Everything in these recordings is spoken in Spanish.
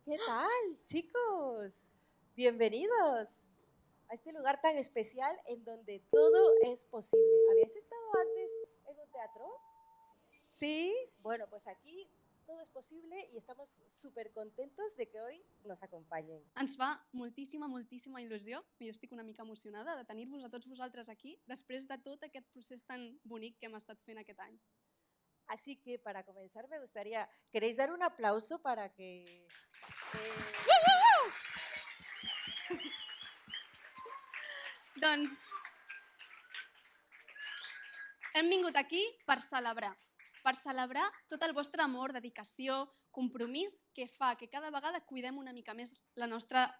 ¿Qué tal, chicos? Bienvenidos a este lugar tan especial en donde todo es posible. ¿Habéis estado antes en un teatro? Sí, bueno, pues aquí todo es posible y estamos súper contentos de que hoy nos acompañen. Ens fa moltíssima il·lusió, i jo estic una mica emocionada de tenir-vos a tots vosaltres aquí després de tot aquest procés tan bonic que hem estat fent aquest any. Así que para comenzar me gustaría, ¿queréis dar un aplauso para que... Doncs hem vingut aquí per celebrar tot el vostre amor, dedicació, compromís que fa que cada vegada cuidem una mica més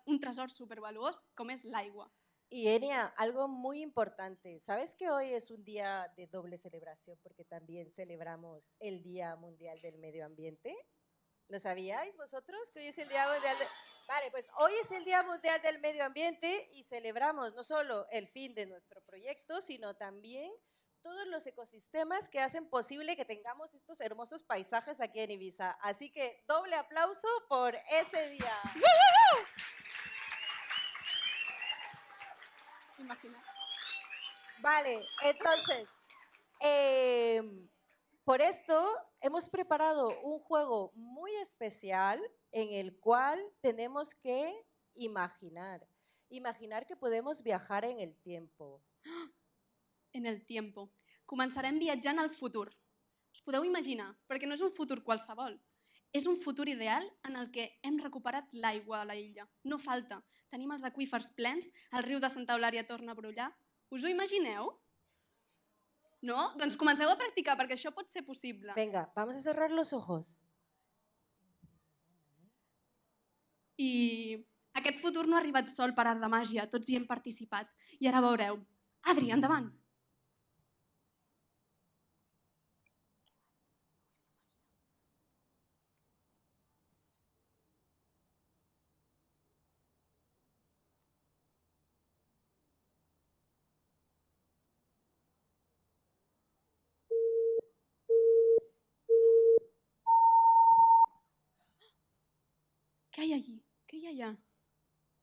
un tresor supervaluós com és l'aigua. Y Enia, algo muy importante. ¿Sabes que hoy es un día de doble celebración porque también celebramos el Día Mundial del Medio Ambiente? ¿Lo sabíais vosotros que hoy es el Día Mundial Vale, pues hoy es el Día Mundial del Medio Ambiente y celebramos no solo el fin de nuestro proyecto, sino también todos los ecosistemas que hacen posible que tengamos estos hermosos paisajes aquí en Ibiza. Así que doble aplauso por ese día. Imagina. Vale, entonces, por esto hemos preparado un juego muy especial en el cual tenemos que imaginar que podemos viajar en el tiempo. En el tiempo. Començarem viatjant al futur. Us podeu imaginar? Perquè no és un futur qualsevol. És un futur ideal en el que hem recuperat l'aigua a la illa. No falta. Tenim els aqüífers plens, el riu de Santa Eulària torna a brollar. Us ho imagineu? No? Doncs comenceu a practicar, perquè això pot ser possible. Venga, vamos a cerrar los ojos. I aquest futur no ha arribat sol per art de màgia, tots hi hem participat. I ara veureu. Adri, endavant! ¿Qué hay allí? ¿Qué hay allá?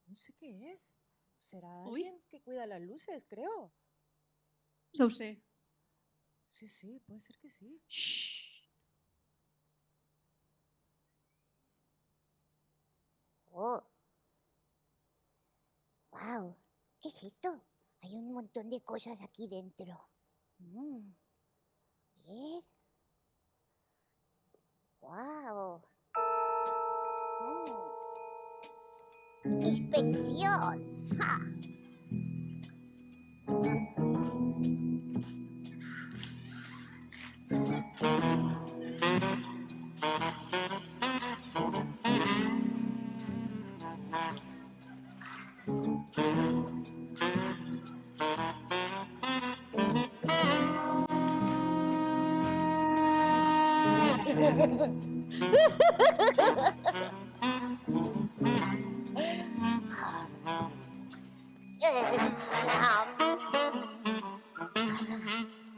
No sé qué es. ¿Será Uy. alguien que cuida las luces, creo? Deu ser. Sí, puede ser que sí. Shhh. Oh. Wow, ¿qué es esto? Hay un montón de cosas aquí dentro. ¿Ves? Wow. Inspección. ¡Ja!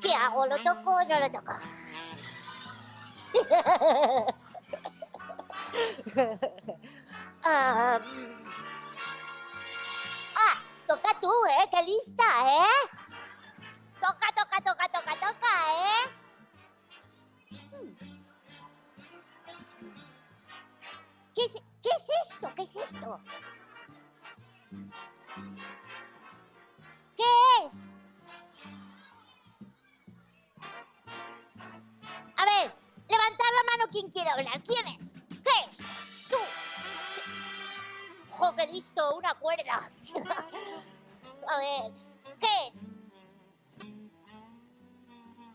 ¿Qué hago? ¿Lo toco o no lo toco? Toca tú, ¡Qué lista, Toca, ¿Qué es esto? ¿Qué es esto? ¿Qué es? A ver, levantar la mano quien quiera hablar. ¿Quién es? ¿Qué es? Tú. ¡Jo, qué listo! Una cuerda. A ver, ¿qué es?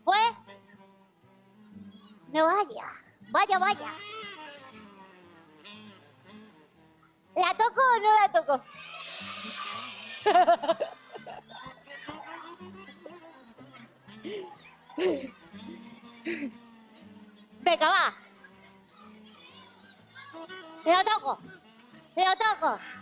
¿Pues? No vaya. ¿La toco o no la toco? Venga, va. Lo toco, No la toco.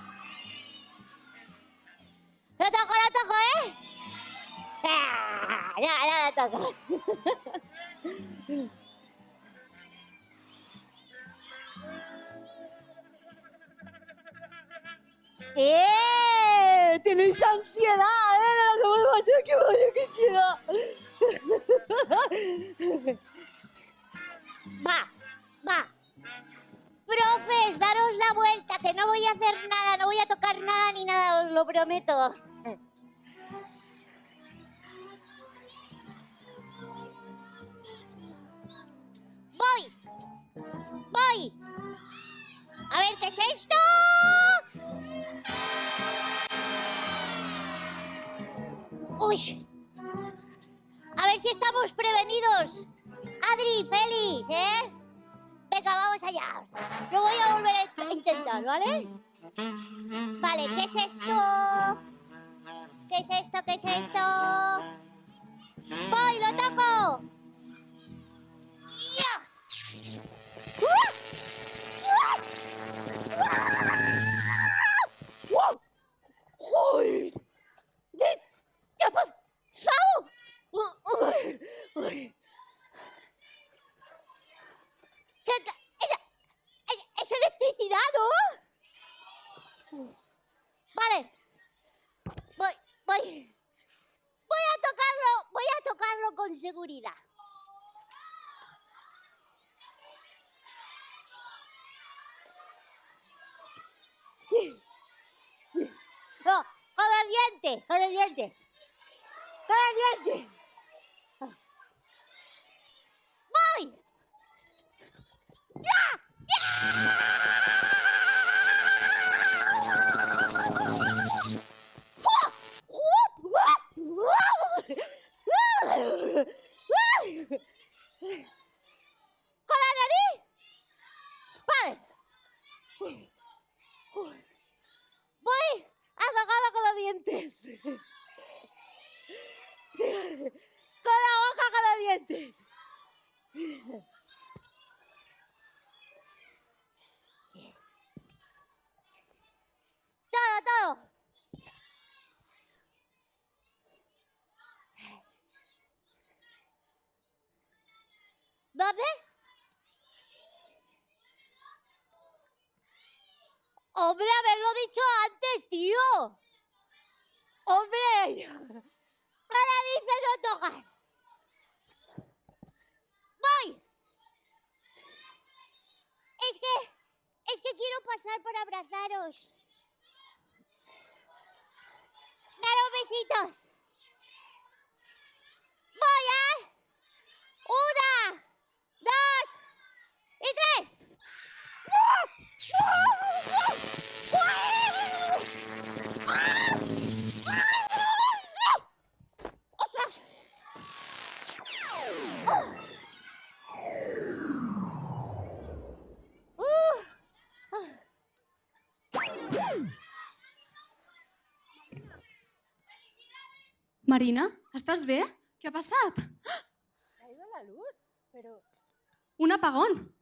Tenéis ansiedad, de lo que me vaya, que ansiedad. Va. Profes, daros la vuelta, que no voy a hacer nada, no voy a tocar nada ni nada, os lo prometo. Voy. A ver, ¿qué es esto? Uy. A ver si estamos prevenidos. Adri, Félix, ¿eh? Venga, vamos allá. Lo voy a volver a intentar, ¿vale? Vale, ¿qué es esto? ¿Qué es esto? ¿Qué es esto? ¡Voy, lo toco! ¡Ya! ¡Joder! ¿Qué ha pasado? ¿Es electricidad, no? Vale. Voy a tocarlo con seguridad. No, con el diente. ¡Voy! ¡Ya! ¿Con la nariz? Vale. Voy a tocarlo con los dientes. Con la boca, con los dientes. Todo. ¿Dónde? Hombre, haberlo dicho antes, tío. Hombre. Ahora dice no tocar. Voy. Es que quiero pasar por abrazaros. Daros besitos. Voy, ¿eh? 1, 2 y 3. ¡Ostras! Marina, estàs bé? Què ha passat? ¿Se ha ido la luz? Pero... Un apagón.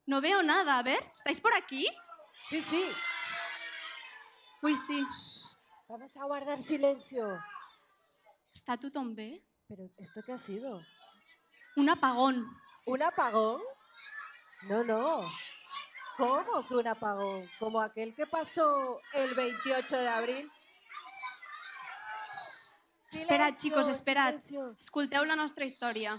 No veo nada. A ver, ¿estáis por aquí? Sí, sí. Uy, sí. Vamos a guardar silencio. ¿Está tothom bé? ¿Pero esto qué ha sido? Un apagón. ¿Un apagón? No. ¿Cómo que un apagón? ¿Como aquel que pasó el 28 de abril? Esperad, chicos, esperad. Silencio. Escolteu la nostra història.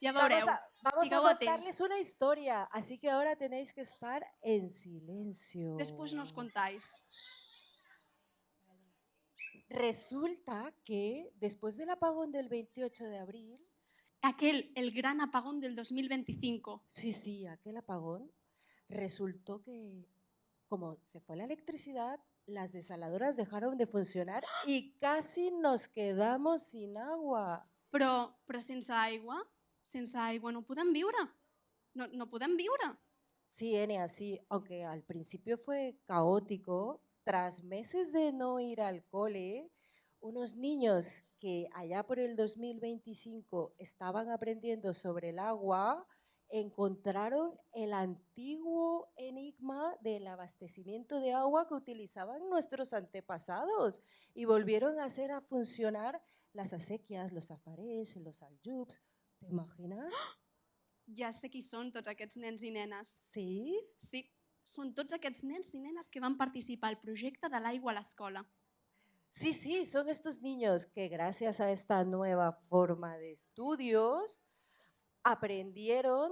Ja veureu. Vamos a Digueu contarles atents. una historia, así que ahora tenéis que estar en silencio. Després nos contáis. Resulta que después del apagón del 28 de abril, El gran apagón del 2025. sí, aquel apagón, resultó que como se fue la electricidad, las desaladoras dejaron de funcionar y casi nos quedamos sin agua. Però sense aigua no podem viure. No podem viure. Sí, Enia, sí, aunque al principio fue caótico, tras meses de no ir al cole, unos niños que allá por el 2025 estaban aprendiendo sobre el agua, encontraron el antiguo enigma del abastecimiento de agua que utilizaban nuestros antepasados y volvieron a hacer a funcionar las acequias, los safarés, los aljubs. ¿Te imaginas? Ja sé qui són tots aquests nens i nenes. Sí. Sí, Són tots aquests nens i nenes que van participar al projecte de l'aigua a l'escola. Sí, sí, son estos niños que gracias a esta nueva forma de estudios aprendieron,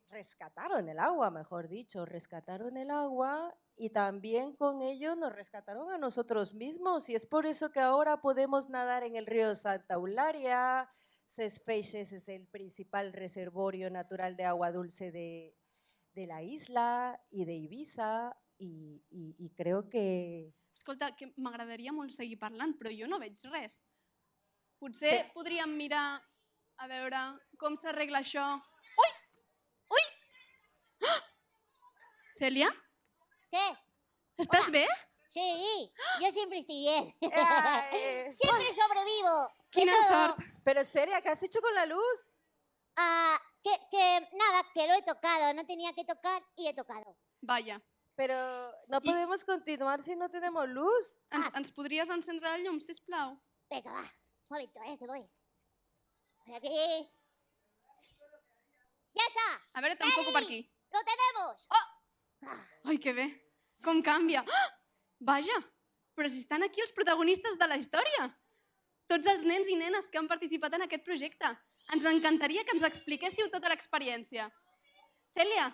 rescataron el agua, mejor dicho, rescataron el agua y también con ello nos rescataron a nosotros mismos. Y es por eso que ahora podemos nadar en el río Santa Eulalia. Ses Feixes es el principal reservorio natural de agua dulce de la isla y de Ibiza y creo que... Escolta, que m'agradaria molt seguir parlant, però jo no veig res. Potser podríem mirar a veure com s'arregla això. Ui! Ui! Ah! Celia, ¿Qué? estàs bé? Sí, yo siempre estoy bien. Ay, Siempre sobrevivo. de Quina todo. sort! pero Celia, ¿qué has hecho con la luz? Nada, que lo he tocado. No tenía que tocar y he tocado. Vaja, Pero no Y- podemos continuar si no tenemos luz. ens podries encendre el llum, sisplau? Venga, va. Un momento, que voy. Por aquí. ¡Ya está! A veure, t'enfoco per aquí. ¡Lo tenemos! Ai, que bé. Com canvia. Ah! Vaja, però si estan aquí els protagonistes de la història. Tots els nens i nenes que han participat en aquest projecte. Ens encantaria que ens expliquéssiu tota l'experiència. Cèlia,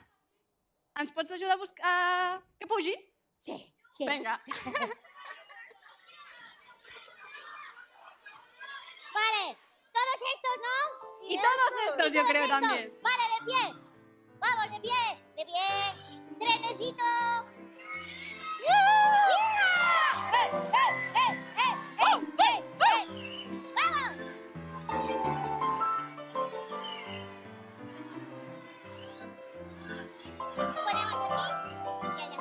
ens pots ajudar a buscar... que pugi? Sí, sí. Vinga. Vale, todos estos, ¿no? Y todos estos, yo creo, estos. también. Vale, de pie. Vamos, de pie. De pie. Trenecito. ¡Vamos! Ponemos aquí. Ya, ya.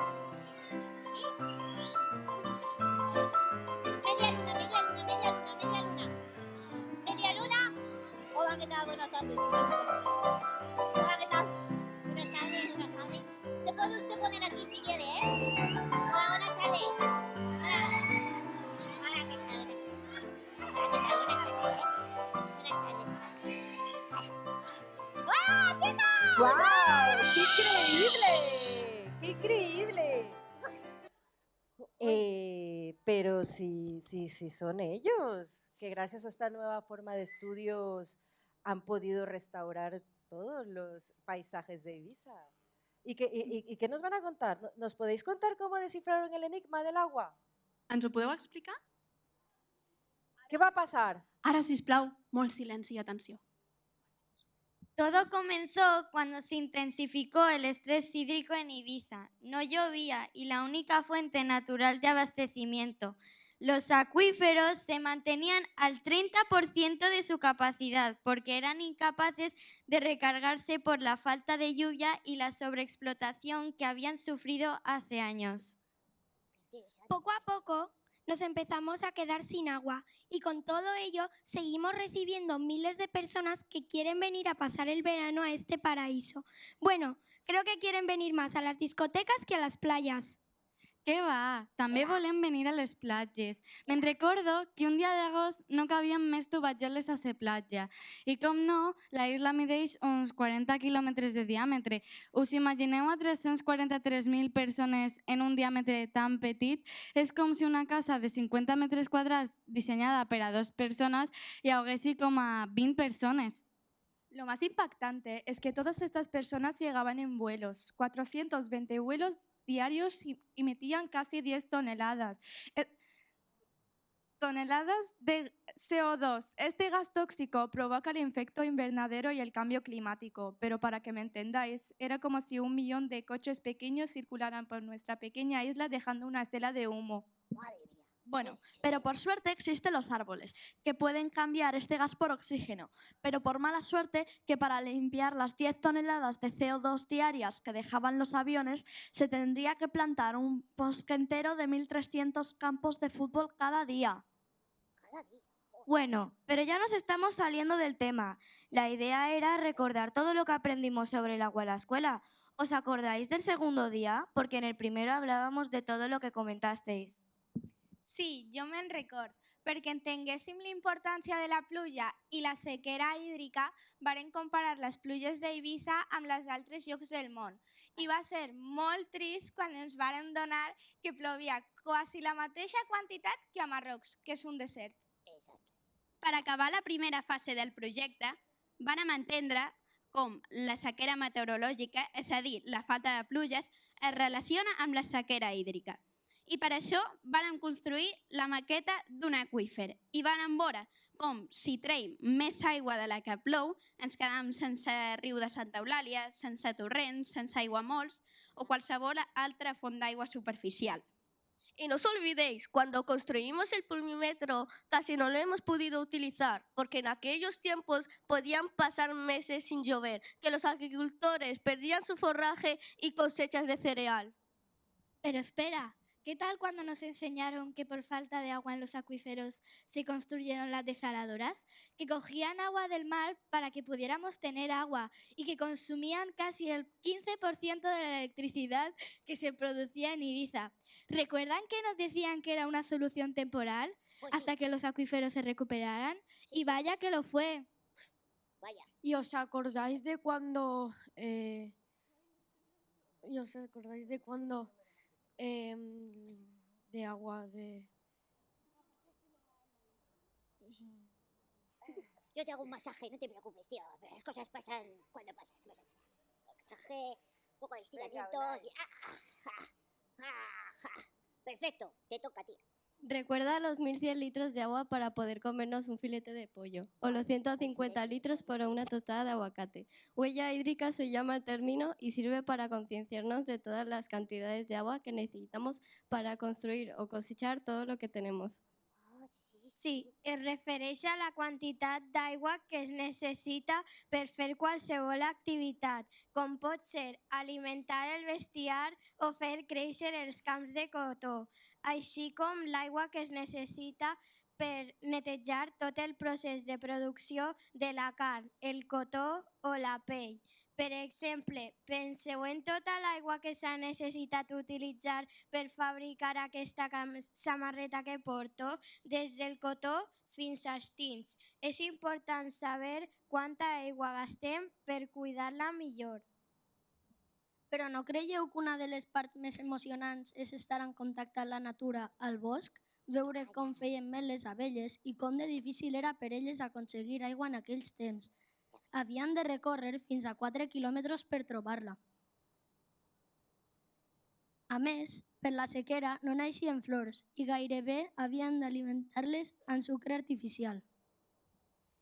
Media luna, media luna, media luna, media luna. Media luna. Hola, ¿qué tal? Buenas tardes. Hola, ¿qué tal? Buenas tardes, buenas tardes. Se puede usted poner aquí si quiere, ¿eh? Hola, buenas tardes. Hola. Hola, ¿qué tal? Hola, ¿qué tal? Buenas tardes, ¿eh? Buenas tardes. ¡Ah, chicos! ¡Guau! ¡Qué increíble! ¡Qué increíble! Pero si son ellos, que gracias a esta nueva forma de estudios han podido restaurar todos los paisajes de Ibiza. ¿Y qué nos van a contar? ¿Nos podéis contar cómo descifraron el enigma del agua? Ens ho podeu explicar? ¿Qué va a pasar? Ara, sisplau, molt silenci i atenció. Todo comenzó cuando se intensificó el estrés hídrico en Ibiza. No llovía y la única fuente natural de abastecimiento, los acuíferos, se mantenían al 30% de su capacidad porque eran incapaces de recargarse por la falta de lluvia y la sobreexplotación que habían sufrido hace años. Poco a poco nos empezamos a quedar sin agua y con todo ello seguimos recibiendo miles de personas que quieren venir a pasar el verano a este paraíso. Bueno, creo que quieren venir más a las discotecas que a las playas. Què va? També volem venir a les platges. Me'n recordo que un dia d'agost no cabien més tovalloles a la platja. I com no, la isla mideix uns 40 quilòmetres de diàmetre. Us imagineu a 343.000 persones en un diàmetre tan petit? És com si una casa de 50 metres quadrats dissenyada per a 2 persones hi haguessi com a 20 persones. Lo más impactante es que todas estas personas llegaban en vuelos, 420 vuelos diarios y metían casi 10 toneladas. Toneladas de CO2. Este gas tóxico provoca el efecto invernadero y el cambio climático, pero para que me entendáis, era como si 1 millón de coches pequeños circularan por nuestra pequeña isla dejando una estela de humo. Madre mía. Bueno, pero por suerte existen los árboles, que pueden cambiar este gas por oxígeno, pero por mala suerte que para limpiar las 10 toneladas de CO2 diarias que dejaban los aviones, se tendría que plantar un bosque entero de 1.300 campos de fútbol cada día. Cada día. Bueno, pero ya nos estamos saliendo del tema. La idea era recordar todo lo que aprendimos sobre el agua en la escuela. ¿Os acordáis del segundo día? Porque en el primero hablábamos de todo lo que comentasteis. Sí, jo me'n record, Perquè entenguéssim l'importància de la pluja i la sequera hídrica, varen comparar les pluges d'Eivissa amb les d'altres llocs del món. I va ser molt trist quan ens varen donar que plovia quasi la mateixa quantitat que a Marrocs, que és un desert. Per acabar la primera fase del projecte, vàrem entendre com la sequera meteorològica, és a dir, la falta de pluges, es relaciona amb la sequera hídrica. I per això vàrem construir la maqueta d'un aqüífer i vàrem veure com si treim més aigua de la que plou ens quedam sense riu de Santa Eulàlia, sense torrents, sense aiguamolls o qualsevol altra font d'aigua superficial. Y no os olvidéis, cuando construimos el pluvímetro casi no lo hemos podido utilizar, porque en aquellos tiempos podían pasar meses sin llover, que los agricultores perdían su forraje y cosechas de cereal. Pero espera, ¿qué tal cuando nos enseñaron que por falta de agua en los acuíferos se construyeron las desaladoras? Que cogían agua del mar para que pudiéramos tener agua y que consumían casi el 15% de la electricidad que se producía en Ibiza. ¿Recuerdan que nos decían que era una solución temporal hasta que los acuíferos se recuperaran? Y vaya que lo fue. Vaya. ¿Y os acordáis de cuando... de agua, de... Yo te hago un masaje, no te preocupes, tío. Las cosas pasan cuando pasan. Un masaje, un poco de estiramiento. Perfecto, te toca a ti. Recuerda los 1100 litros de agua para poder comernos un filete de pollo, o los 150 litros para una tostada de aguacate. Huella hídrica se llama el término y sirve para concienciarnos de todas las cantidades de agua que necesitamos para construir o cosechar todo lo que tenemos. Sí, es refereix a la quantitat d'aigua que es necessita per fer qualsevol activitat, com pot ser alimentar el bestiar o fer créixer els camps de cotó, així com l'aigua que es necessita per netejar tot el procés de producció de la carn, el cotó o la pell. Per exemple, penseu en tota l'aigua que s'ha necessitat utilitzar per fabricar aquesta samarreta que porto, des del cotó fins als tints. És important saber quanta aigua gastem per cuidar-la millor. Però no creieu que una de les parts més emocionants és estar en contacte amb la natura, al bosc? Veure com feien mel les abelles i com de difícil era per elles aconseguir aigua en aquells temps. Havien de recórrer fins a 4 quilòmetres per trobar-la. A més, per la sequera no naixien flors i gairebé havien d'alimentar-les amb sucre artificial.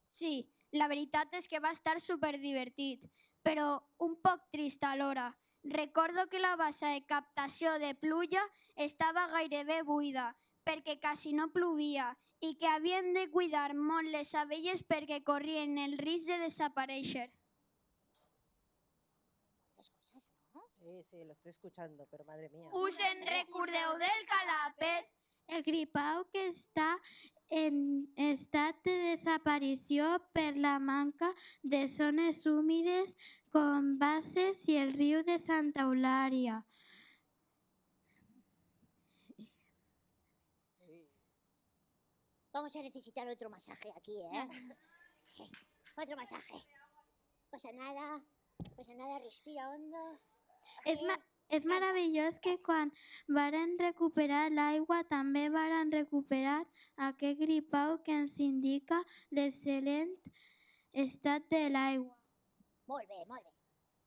Sí, la veritat és que va estar superdivertit, però un poc trist alhora. Recordo que la bassa de captació de pluja estava gairebé buida, perquè quasi no plovia, i que havien de cuidar molt les abelles perquè corrien el risc de desaparèixer. Sí, lo estoy escuchando, pero madre mía. Us en recordeu del calàpet? El gripau que està en estat de desaparició per la manca de zones húmides com Bases i el riu de Santa Eulàlia. Vamos a necesitar otro masaje aquí, ¿eh? Otro masaje. No pasa nada, respira hondo. És meravellós que quan varen recuperar l'aigua també varen recuperar aquest gripau que ens indica l'excel·lent estat de l'aigua. Molt bé, molt bé.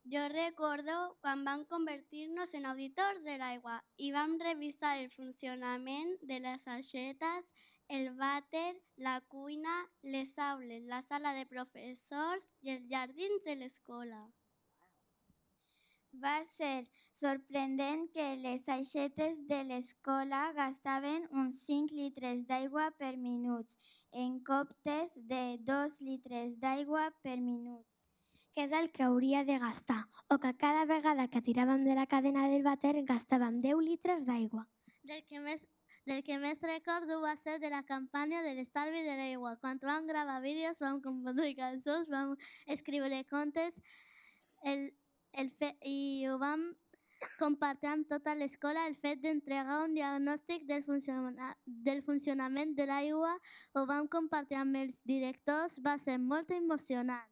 Jo recordo quan vam convertir-nos en auditors de l'aigua i vam revisar el funcionament de les aixetes, el vàter, la cuina, les aules, la sala de professors i els jardins de l'escola. Va ser sorprenent que les aixetes de l'escola gastaven uns 5 litres d'aigua per minut, en comptes de 2 litres d'aigua per minut. Que és el que hauria de gastar, o que cada vegada que tiràvem de la cadena del vàter gastàvem 10 litres d'aigua. Del que més recordo va ser de la campanya de l'estalvi de l'aigua. Quan vam gravar vídeos, vam compondre cançons, vam escriure contes i ho vam compartir amb tota l'escola el fet d'entregar un diagnòstic del funcionament de l'aigua. Ho vam compartir amb els directors, va ser molt emocionant.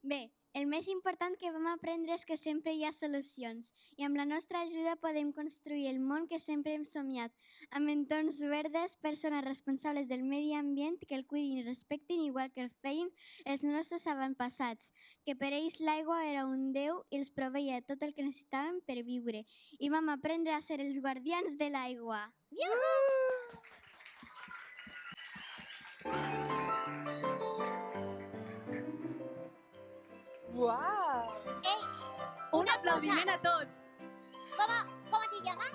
Bé, el més important que vam aprendre és que sempre hi ha solucions i amb la nostra ajuda podem construir el món que sempre hem somiat, amb entorns verdes, persones responsables del medi ambient que el cuidin i respectin igual que el feien els nostres avantpassats, que per ells l'aigua era un déu i els proveia tot el que necessitaven per viure. I vam aprendre a ser els guardians de l'aigua. ¡Guau! Un aplaudiment a tots. ¿Cómo te llamas?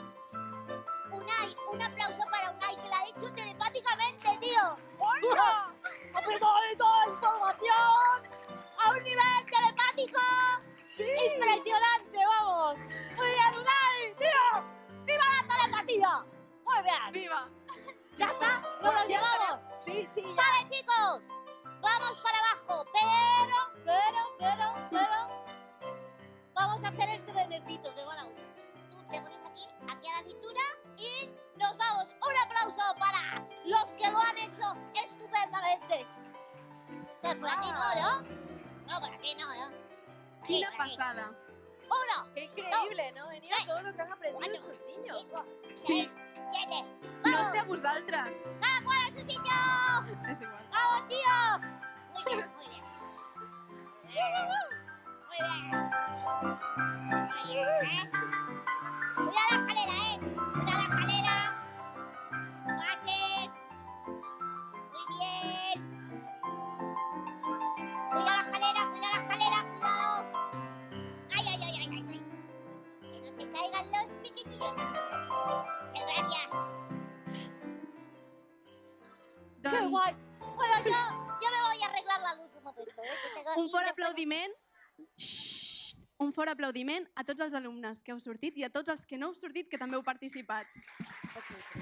Unai, un aplauso para Unai, que lo ha hecho telepáticamente, tío. ¡Hola! ¡Ha perdido toda la información a un nivel telepático! ¡Impresionante, vamos! ¡Muy bien, Unai, tío! ¡Viva la telepatía! ¡Muy bien! ¡Viva! ¿Ya está? ¿Nos lo llevamos? Sí, ya. Vale, chicos, vamos para abajo, pero, vamos a hacer el trenecito de bola. Tú te pones aquí a la cintura y nos vamos. Un aplauso para los que lo han hecho estupendamente. Por aquí no, ¿no? No, por aquí no, ¿no? Quina passada. 1, ¡Qué increíble, ¿no? Venir a todo lo que han aprendido estos niños. 5, Sí. 6, 7. No sé a vosaltres. ¡Cada cual a su sitio! És igual. ¡Vamos, tío! Muy bien, muy bien. Muy bien. Cuidado la escalera, Cuidado la escalera. Pasen. Muy bien. Cuidado la escalera, cuidado. Ay. Que no se caigan los pequeñillos. Muchas gracias. ¡Qué guay! Bueno, yo me voy a arreglar la luz un momento. Que tengo Un aquí fort unos aplaudiment. Un fort aplaudiment a tots els alumnes que heu sortit i a tots els que no heu sortit que també heu participat.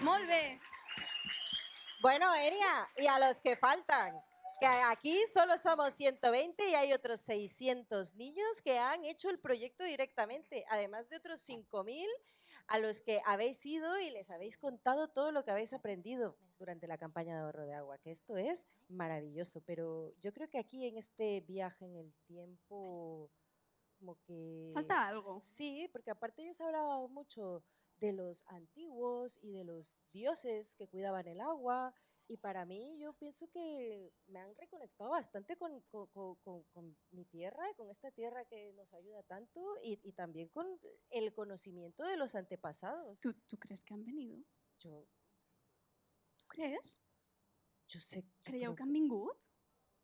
Molt bé. Bueno, Enia, y a los que faltan, que aquí solo somos 120 y hay otros 600 niños que han hecho el proyecto directamente, además de otros 5.000 a los que habéis ido y les habéis contado todo lo que habéis aprendido durante la campaña de ahorro de agua, que esto es maravilloso, pero yo creo que aquí en este viaje en el tiempo, como que... Falta algo. Sí, porque aparte ellos hablaban mucho de los antiguos y de los dioses que cuidaban el agua, y para mí yo pienso que me han reconectado bastante con mi tierra, con esta tierra que nos ayuda tanto y también con el conocimiento de los antepasados. ¿Tú crees que han venido? Yo... ¿Tú crees? Yo sé... Creieu que han vingut?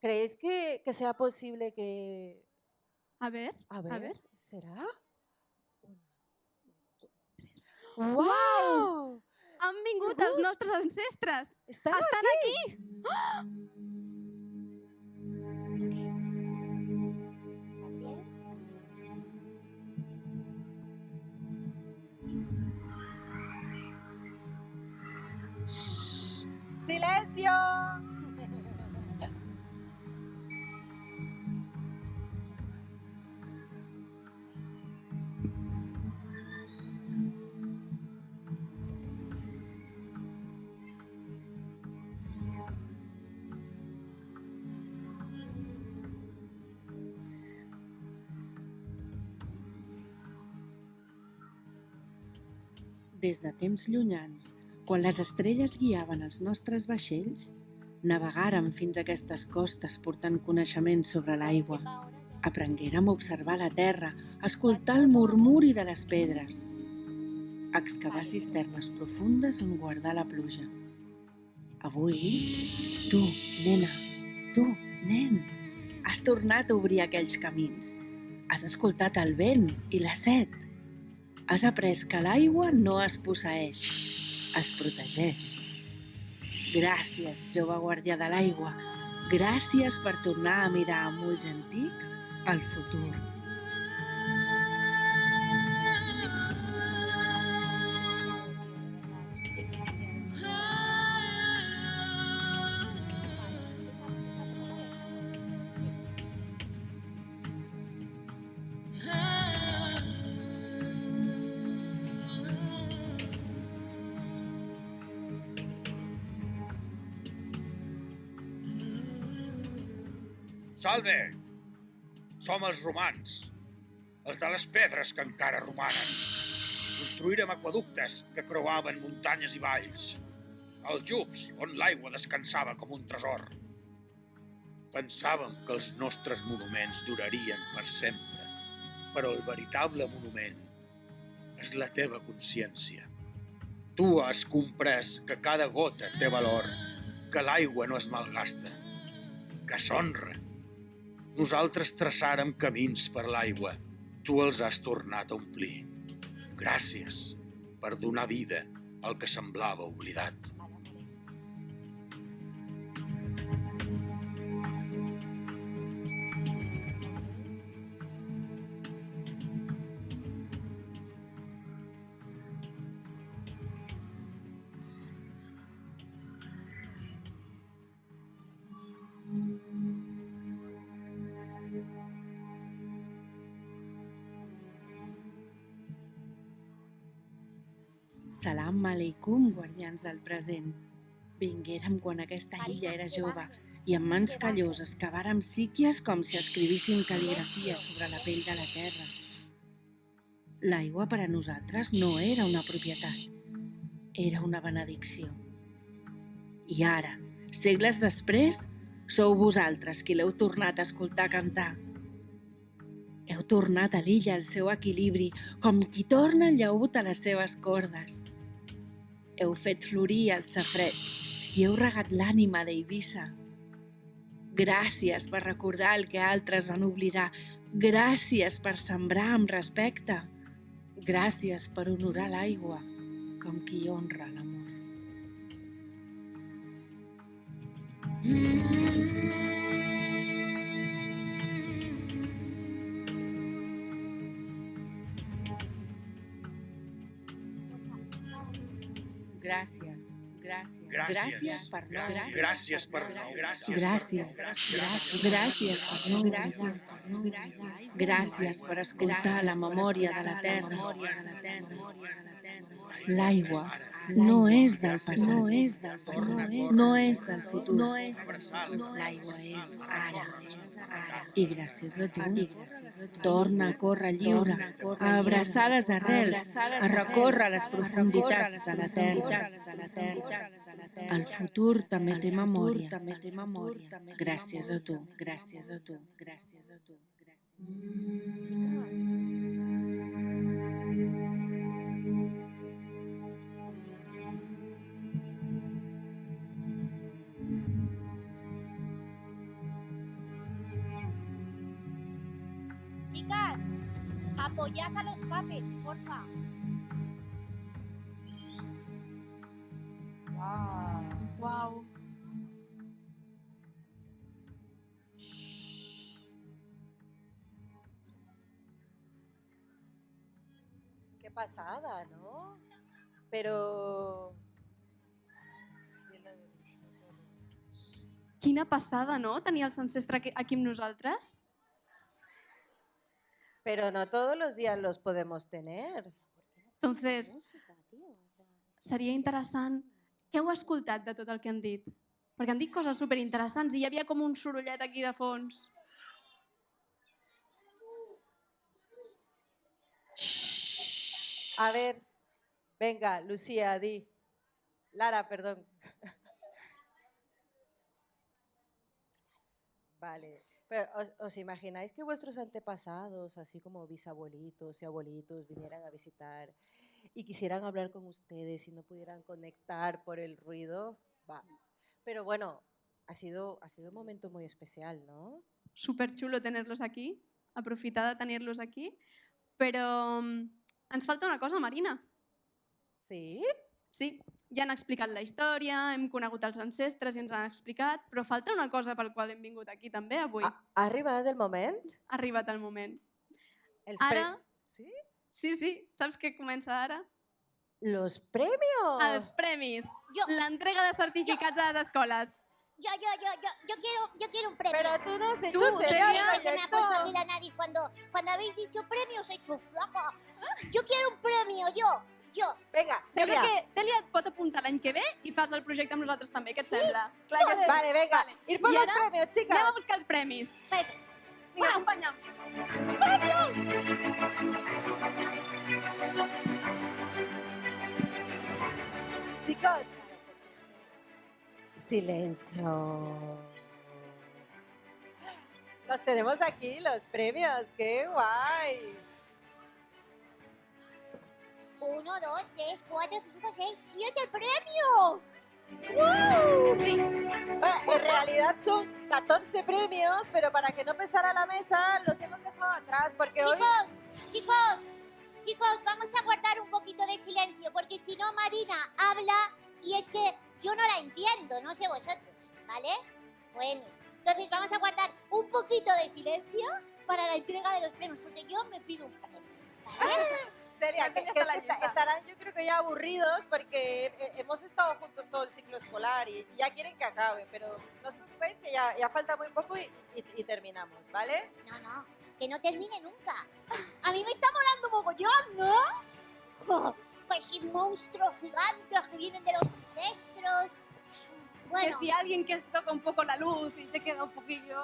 ¿Creéis que sea posible que...? A ver. ¿Será? ¡Wow! Han vingut els nostres ancestres. Estan aquí. ¡Ah! ¡Silencio! Des de temps llunyans, quan les estrelles guiaven els nostres vaixells, navegàrem fins a aquestes costes portant coneixements sobre l'aigua. Aprenguérem a observar la terra, a escoltar el murmuri de les pedres, a excavar cisternes profundes on guardar la pluja. Avui, tu, nena, tu, nen, has tornat a obrir aquells camins. Has escoltat el vent i la set. Has après que l'aigua no es posseeix, es protegeix. Gràcies, jove guardià de l'aigua. Gràcies per tornar a mirar amb ulls antics al futur. Salve! Som els romans, els de les pedres que encara romanen. Construïrem aqüeductes que creuaven muntanyes i valls, aljubs on l'aigua descansava com un tresor. Pensàvem que els nostres monuments durarien per sempre, però el veritable monument és la teva consciència. Tu has comprès que cada gota té valor, que l'aigua no es malgasta, que s'honra. Nosaltres traçàrem camins per l'aigua, tu els has tornat a omplir. Gràcies per donar vida al que semblava oblidat. Salam aleikum, guardians del present. Vinguérem quan aquesta illa era jove i amb mans calloses cavàrem síquies com si escrivíssim cal·ligrafia sobre la pell de la terra. L'aigua per a nosaltres no era una propietat, era una benedicció. I ara, segles després, sou vosaltres qui l'heu tornat a escoltar cantar. Heu tornat a l'illa al seu equilibri, com qui torna el llaüt a les seves cordes. Heu fet florir el safreig i heu regat l'ànima d'Eivissa. Gràcies per recordar el que altres van oblidar. Gràcies per sembrar amb respecte. Gràcies per honorar l'aigua com qui honra l'amor. Gràcies, gràcies, gràcies per no oblidar. Gràcies per no oblidar. Gràcies per escoltar la memòria de la terra. L'aigua no és del passat, no és del futur. L'aigua és ara. I gràcies a tu, torna a córrer lliure, a abraçar les arrels, a recórrer les profunditats de la terra. El futur també té memòria. Gràcies a tu, gràcies a tu, gràcies a tu. Chicas, apoyad a los puppets, porfa. Wow. Qué pasada, ¿no? Pero... Quina passada, no?, tenir els ancestres aquí amb nosaltres. Pero no todos los días los podemos tener. Entonces, seria interessant. Què heu escoltat de tot el que han dit? Perquè han dit coses superinteressants i hi havia com un sorollet aquí de fons. A ver, venga, Lucía, di. Lara, perdón. Vale. Pero, ¿os imagináis que vuestros antepasados, así como bisabuelitos y abuelitos, vinieran a visitar y quisieran hablar con ustedes y no pudieran conectar por el ruido? Va. Pero bueno, ha sido un momento muy especial, ¿no? Súper chulo tenerlos aquí, aprofitar de tenir-los aquí, però ens falta una cosa, Marina. Sí? Sí, ja han explicat la història, hem conegut els ancestres i ens han explicat, però falta una cosa pel qual hem vingut aquí també avui. ¿Ha arribat el moment? Ha arribat el moment. Ara... Sí? Sí, saps què comença ara? Los premios. Els premis. L'entrega de certificats a les escoles. Yo quiero un premio. Pero tú no has hecho Celia, se me ha puesto aquí la nariz cuando habéis dicho premios, he hecho flaca. Yo quiero un premio, yo. Jo. Vinga, Jo crec Cèlia. que Cèlia et pot apuntar l'any que ve i fas el projecte amb nosaltres també, què et sembla? Clar que sí. Vale, venga. Ir por I los ara premios, chicas. anem a buscar els premis. Vinga, acompanya'm. Chicos. Silencio. Los tenemos aquí, los premios. ¡Qué guay! 1, 2, 3, 4, 5, 6, 7 premios. ¡Wow! Sí. En realidad son 14 premios, pero para que no pesara la mesa, los hemos dejado atrás porque hoy... Chicos, vamos a guardar un poquito de silencio, porque si no Marina habla y es que yo no la entiendo, no sé vosotros, ¿vale? Bueno, entonces vamos a guardar un poquito de silencio para la entrega de los premios, porque yo me pido un premio, ¿vale? Celia, que estarán yo creo que ya aburridos porque hemos estado juntos todo el ciclo escolar y ya quieren que acabe, pero no os preocupéis que ya falta muy poco y terminamos, ¿vale? No, que no termine nunca. A mí me está molando mogollón, ¿no? Jo, pues si monstruos gigantes que vienen de los ancestros. Bueno, Que si alguien que se toca un poco la luz y se queda un poquillo...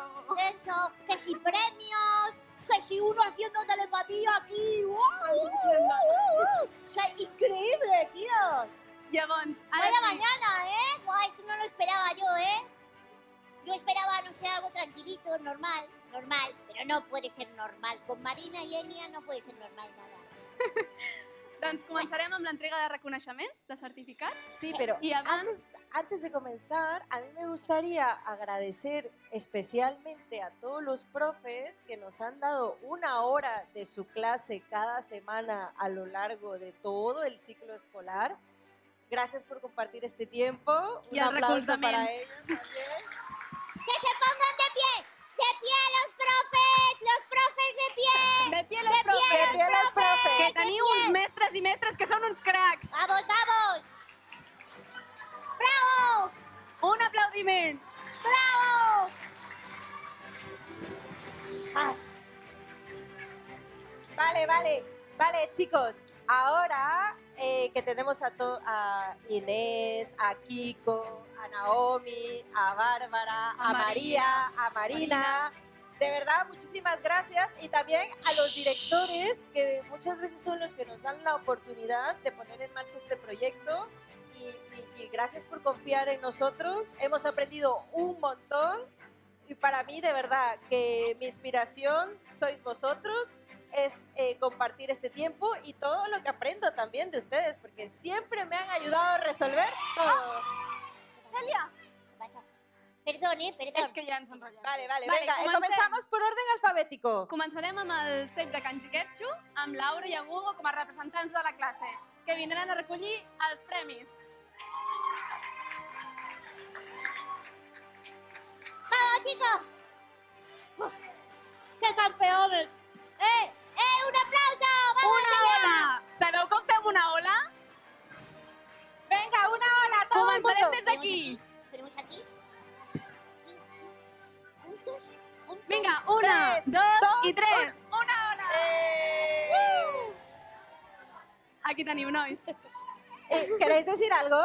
Eso, que si premios, que si uno haciendo telepatía aquí. O sea, increíble, tío. Llavors, ara Vaya sí. mañana, ¿eh? Buah, esto no lo esperaba yo, ¿eh? Yo esperaba, no sé, algo tranquilito, normal, pero no puede ser normal. Con Marina y Enia no puede ser normal nada. Doncs començarem amb l'entrega de reconeixements, de certificats. Sí, pero Y antes de comenzar, a mí me gustaría agradecer especialmente a todos los profes que nos han dado una hora de su clase cada semana a lo largo de todo el ciclo escolar. Gracias por compartir este tiempo. Y Un el aplauso recolzament. para ellos también. ¡Que se pongan de pie! ¡De pie los profes! ¡Los profes de pie! De pie los profes! De pie los profes! Que teniu uns mestres i mestres que són uns cracs! ¡Vamos, vamos! ¡Bravo! Un aplaudiment! ¡Bravo! Vale, chicos. Ahora que tenemos a Inés, a Kiko, a Naomi, a Bárbara, a María, a Marina. De verdad, muchísimas gracias. Y también a los directores, que muchas veces son los que nos dan la oportunidad de poner en marcha este proyecto. Y gracias por confiar en nosotros. Hemos aprendido un montón. Y para mí, de verdad, que mi inspiración sois vosotros. Es compartir este tiempo y todo lo que aprendo también de ustedes, porque siempre me han ayudado a resolver todo. Cèlia! ¿Qué pasa? Perdón, perdón. És que ja ens enrotllem. Vale, venga, comenzamos por orden alfabético. Començarem amb el CEP de Can Xiquerxo, amb Laura i en Hugo com a representants de la classe, que vindran a recollir els premis. ¡Vamos, chicos! Uf, ¡qué campeones! ¡Un aplauso! ¡Vamos Una allá! ola! Sabeu com fem una ola? Venga, una ola, todo el Començarem mundo. des d'aquí. ¿Tenemos aquí? ¿Juntos? Vinga, una, dos i tres. Una ola! Aquí teniu, nois. ¿Queréis decir algo?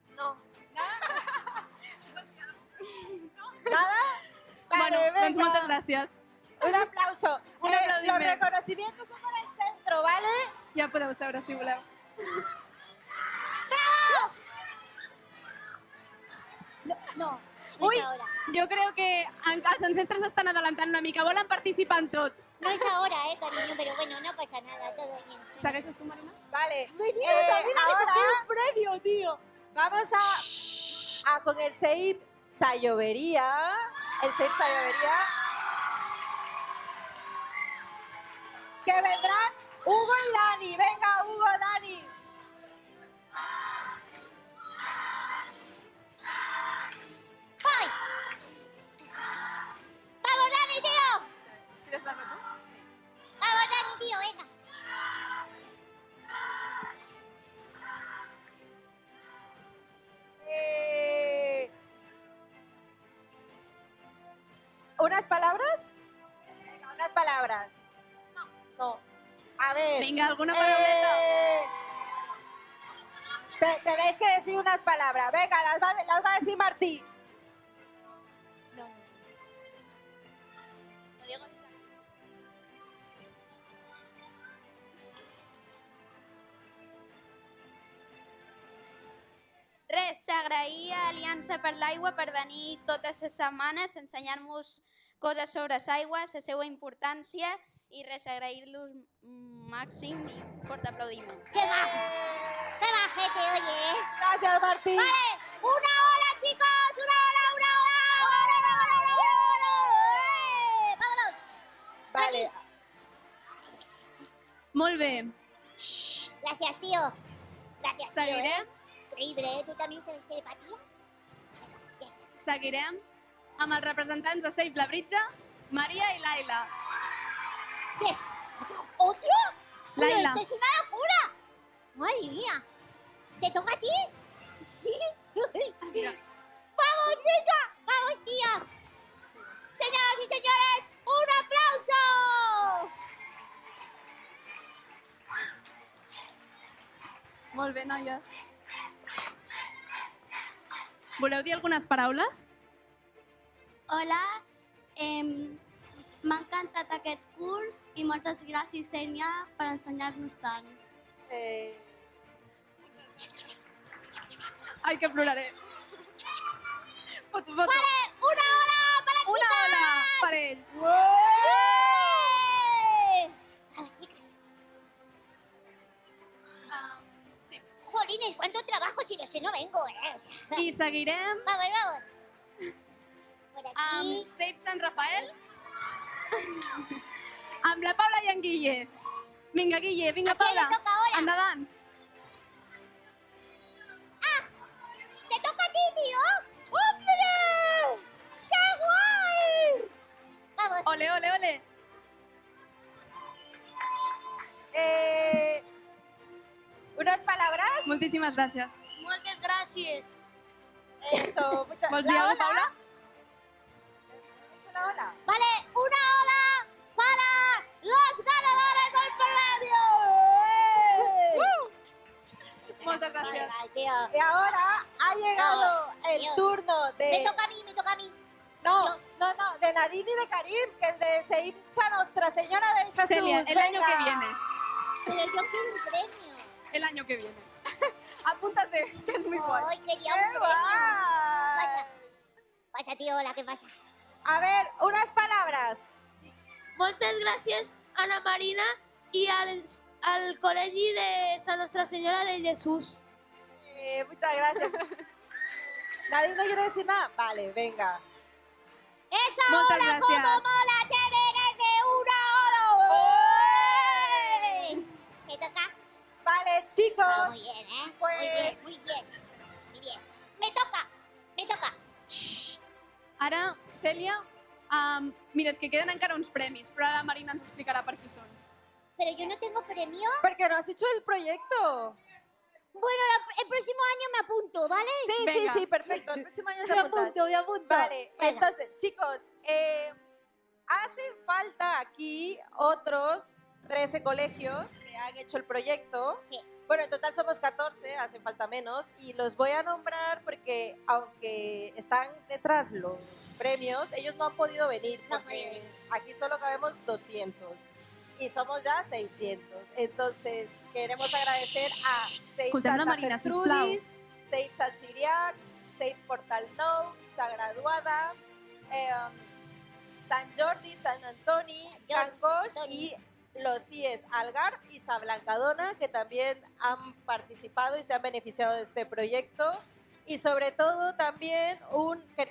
No. ¿Nada? Bueno, Vale, doncs venga. moltes gràcies. Un aplauso. Un Los aplaudiment. reconocimientos son por el centro, ¿vale? Ja podeu seure, si voleu. No, Ui, es ahora. jo crec que els ancestres estan adelantant una mica. Volen participar en tot. No es ahora, cariño, pero bueno, no pasa nada, todo bien. Segueixes tu, Marina? Vale. ahora Ahora premio, tío. vamos a con el CEIP Sayovería. El CEIP Sayovería. Que vendrán Hugo y Dani. Venga, Hugo, Dani. ¡Ay! ¡Vamos, Dani, tío! ¿Quieres darle tú? ¡Vamos, Dani, tío, venga! ¿Unas palabras? Venga, unas palabras. No. A ver. Vinga, alguna parauleta. Tenéis que decir unas palabras. Venga, las va a decir Martí. No. Lo digo. Res, agrair a Aliança per l'Aigua per venir totes les setmanes a ensenyar-nos coses sobre l'aigua, la seva importància i res, agrair-los màxim i fort aplaudiment. ¡Qué majete, oye! Gracias, Martí. Vale, una ola, chicos, una ola. ¡Vámonos! Vale. Molt bé. Gracias, tío. Gracias, tío. Seguirem? Increíble, ¿eh? ¿Tú también sabes telepatía? Seguirem amb els representants de Save la Britja, Maria i Laila. ¿Qué? ¿Otro? Laila. Esto es una locura. Madre mía. ¿Te toca a ti? Sí. ¡Vamos, niña! ¡Vamos, tía! Señoras y señores, ¡un aplauso! Molt bé, noies. Voleu dir algunes paraules? Hola, m'ha encantat aquest curs i moltes gràcies, Sènia, per ensenyar-nos tant. Ai, que ploraré. Foto. Vale, una ola para las Una chicas. ola per ells. A las chicas. Jolines, cuánto trabajo, si no sé, no vengo, O sea, I seguirem vamos. Por aquí. amb Save Sant Rafael, amb la Paula i en Guille. Vinga, Guille, vinga, ¿A quién le Paula. toca ahora? Endavant. ¡Te toca a ti, tío! ¡Hombre! ¡Qué guay! Vamos. Ole, ole, ole. ¿Unas palabras? Moltíssimes gràcies. Moltes gràcies. Eso, muchas Vols dir alguna cosa, Paula? La ola. Vale, una ola para los ganadores del premio. Moltes gràcies. Vale, tío. Y ahora ha llegado el Dios. turno de... Me toca a mí. No, de Nadine y de Karim, que es de Seimsa Nuestra Señora del Jesús. Celia, el año venga. que viene. Pero yo quiero un premio. El año que viene. Apúntate, que es muy guay. Ay, quería un ¡Qué premio. guay! Pasa, tío, hola, ¿qué pasa? A ver, unas palabras. Moltes gràcies, Ana Marina, i al Col·legi de Sant Nostra Senyora de Jesús. Muchas gracias. ¿Nadie no quiere decir nada? Vale, venga. ¡Esa Moltes ola gràcies. como mola! ¡Se merece una ola! ¡Uey! ¿Me toca? Vale, chicos. Ah, muy bien, ¿eh? Pues- Muy bien. Me toca. Ara, Cèlia, mira, és que queden encara uns premis, però ara la Marina ens explicarà per qui són. Pero yo no tengo premio. Porque no has hecho el proyecto. Bueno, el próximo año me apunto, ¿vale? Venga. Sí, perfecto. El próximo año te Me apuntas. apunto, me apunto. Vale, Venga. entonces, chicos, hacen falta aquí otros 13 colegios que han hecho el proyecto. Sí. Bueno, en total somos 14, hacen falta menos, y los voy a nombrar porque aunque están detrás los premios, ellos no han podido venir No han porque podido venir. aquí solo cabemos 200 y somos ya 600. Entonces, queremos agradecer a Save Escoltem la Santa Marina, Gertrudis, Save Sant Siriac, Save Portal Nou, Sagraduada, Sant Jordi, Sant Antoni, Can Coix y los CIES Algar y Sablancadona, que también han participado y se han beneficiado de este proyecto. Y sobre todo también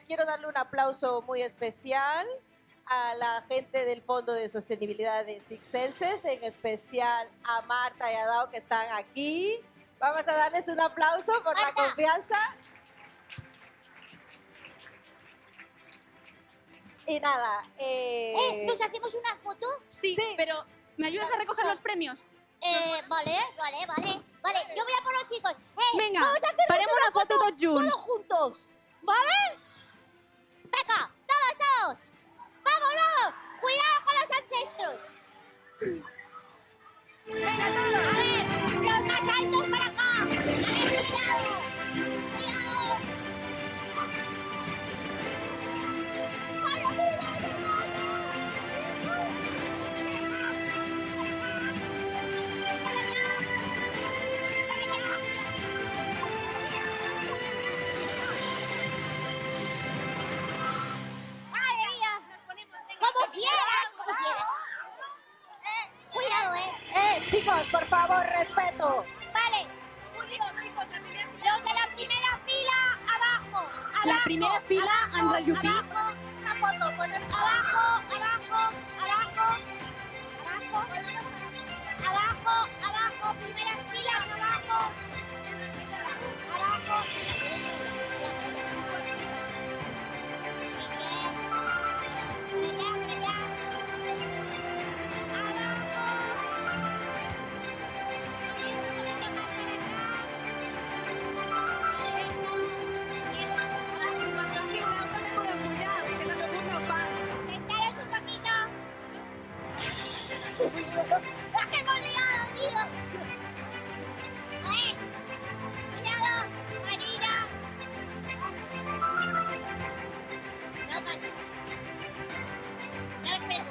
quiero darle un aplauso muy especial a la gente del Fondo de Sostenibilidad de Sixenses, en especial a Marta y a Dao, que están aquí. Vamos a darles un aplauso por la confianza. Y nada, ¿Nos hacemos una foto? Sí, pero ¿me ayudas a recoger los premios? Vale. Yo voy a por los chicos. Venga, vamos a hacernos farem una foto tots junts. Todos juntos. ¿Vale? Venga, todos. Vamos. Cuidado con los ancestros. Venga, todos. A ver, los más altos para acá. A ver, cuidado. Chicos, por favor, respeto. Vale. Chicos, la primera Los de la primera fila, abajo. La primera fila ens ajupí. Abajo, una foto, poner abajo, abajo, abajo, abajo, abajo, abajo, primera fila, abajo, abajo. Sentaros un poquito. ¡La que hemos liado, tío! A ver, cuidado, Marina. No, no, espera.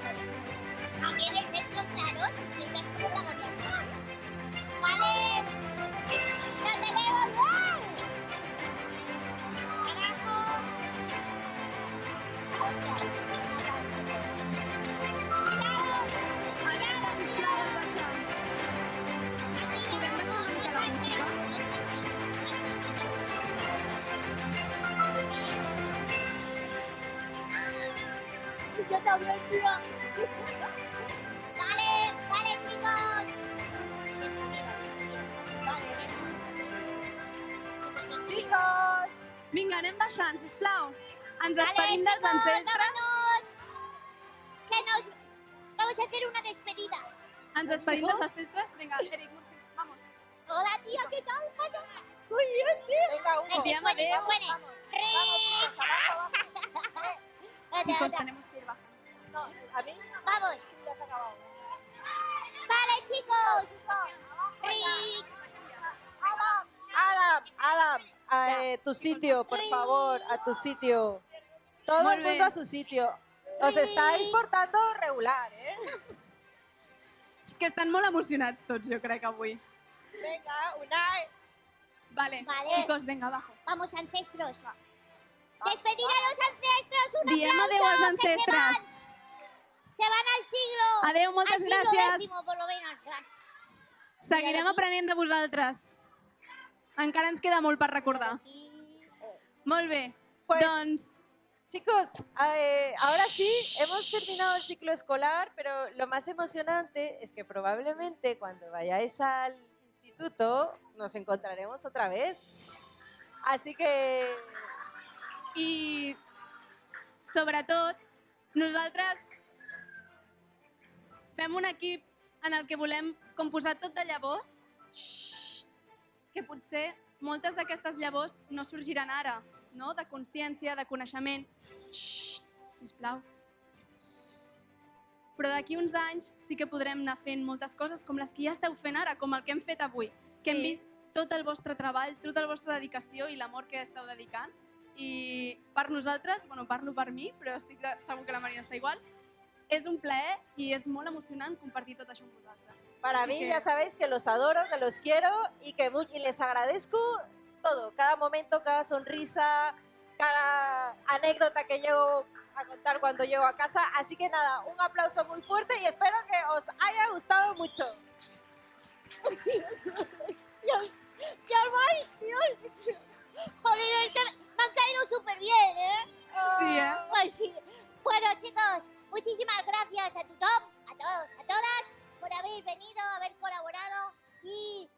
Aquí en el centro, claro, si te por la cabeza. Vale. ¡No tenemos bien! Abajo. Yo también, tío. Dale, dale, chicos. Chicos. Vinga, anem baixant, sisplau. Ens Vale, despedim dels chicos, ancestres. vámonos. Que nos... Vamos a hacer una despedida. Ens despedim dels ancestres. Vinga, Eric, vamos. Hola, tía, ¿qué tal? Muy bien, tío. Venga, uno. Diem suene, adéu. suene. Chicos, tenemos que ir bajando. No, a mí Vamos. ya se ha acabado. Vale, chicos. Rick. Adam, tu sitio, por favor, a tu sitio. Todo Molt el bé. mundo a su sitio. Os estáis portando regular, ¿eh? És que estan molt emocionats tots, jo crec, avui. Venga, Unai. Vale, Vale. chicos, venga, abajo. Vamos, ancestros. Despedir a los ancestros. Un Diem aplauso, adéu als que ancestres. Se van al siglo. Adéu, moltes al siglo gràcies. X, por lo menos. Seguirem aprenent de vosaltres. Encara ens queda molt per recordar. Molt bé, Pues, doncs... chicos, ahora sí, hemos terminado el ciclo escolar, pero lo más emocionante es que probablemente cuando vayáis al instituto nos encontraremos otra vez. Así que... I, sobretot, nosaltres fem un equip en el que volem com posar tot de llavors, que potser moltes d'aquestes llavors no sorgiran ara, no? De consciència, de coneixement. Sisplau. Però d'aquí uns anys sí que podrem anar fent moltes coses com les que ja esteu fent ara, com el que hem fet avui, que hem vist tot el vostre treball, tota la vostra dedicació i l'amor que esteu dedicant. I per nosaltres, bueno, parlo per mi, però estic segur que la Marina està igual, és un plaer i és molt emocionant compartir tot això amb vosaltres. Para mí ya sabéis que los adoro, que los quiero y que y les agradezco todo, cada momento, cada sonrisa, cada anécdota que llego a contar cuando llego a casa. Así que nada, un aplauso muy fuerte y espero que os haya gustado mucho. Ya voy, Dios. Joder, es que me han caído súper bien, ¿eh? Sí, ¿eh? Pues sí. Bueno, chicos, muchísimas gracias a tu Tom, a todos, a todas, por haber venido, haber colaborado y